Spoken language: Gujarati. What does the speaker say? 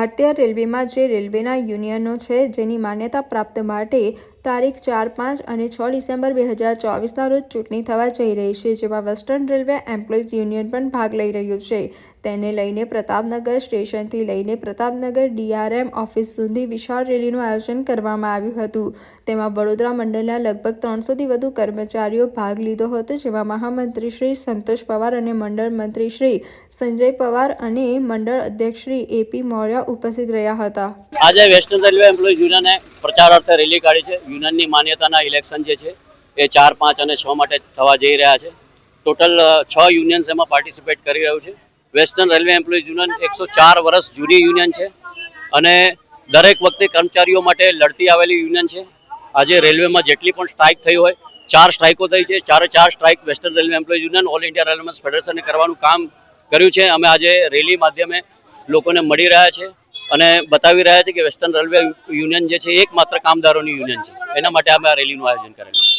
ભારતીય રેલવેમાં જે રેલવેના યુનિયનો છે જેની માન્યતા પ્રાપ્ત માટે તારીખ 4, 5 અને 6 ડિસેમ્બર 2024ના રોજ ચૂંટણી થવા જઈ રહી છે, જેમાં વેસ્ટર્ન રેલવે એમ્પ્લોઈઝ યુનિયન પણ ભાગ લઈ રહ્યું છે। તેને લઈને પ્રતાપનગર સ્ટેશનથી લઈને પ્રતાપનગર DRM ઓફિસ સુધી વિશાળ રેલીનું આયોજન કરવામાં આવ્યું હતું। તેમાં વડોદરા મંડળના લગભગ 300થી વધુ કર્મચારીઓ ભાગ લીધો હતો, જેમાં મહામંત્રી શ્રી સંતોષ પવાર અને મંડળ મંત્રી શ્રી સંજય પવાર અને મંડળ અધ્યક્ષ શ્રી AP મૌર્ય ઉપસ્થિત રહ્યા હતા। આજે વેસ્ટર્ન રેલવે એમ્પ્લોઈઝ યુનિયને પ્રચાર અર્થે રેલી કાઢી છે। યુનિયનની માન્યતાના ઇલેક્શન જે છે એ 4, 5 અને 6 માટે થવા જઈ રહ્યા છે। ટોટલ 6 યુનિયન્સ એમાં પાર્ટિસિપેટ કરી રહ્યું છે। વેસ્ટર્ન રેલવે એમ્પ્લોઈઝ યુનિયન 104 વર્ષ જૂની યુનિયન છે અને દરેક વખતે કર્મચારીઓ માટે લડતી આવેલી યુનિયન છે। આજે રેલવેમાં જેટલી પણ સ્ટ્રાઇક થઈ હોય, 4 સ્ટ્રાઇકો થઈ છે, 4 strike western railway employees union all India railway ફેડરેશને કરવાનું કામ કર્યું છે। અમે આજે રેલી માધ્યમે લોકોને મળી રહ્યા છે અને બતાવી રહ્યા છે કે વેસ્ટર્ન રેલવે યુનિયન જે છે એકમાત્ર કામદારોની યુનિયન છે। એના માટે અમે આ રેલીનું આયોજન કરેલું છે।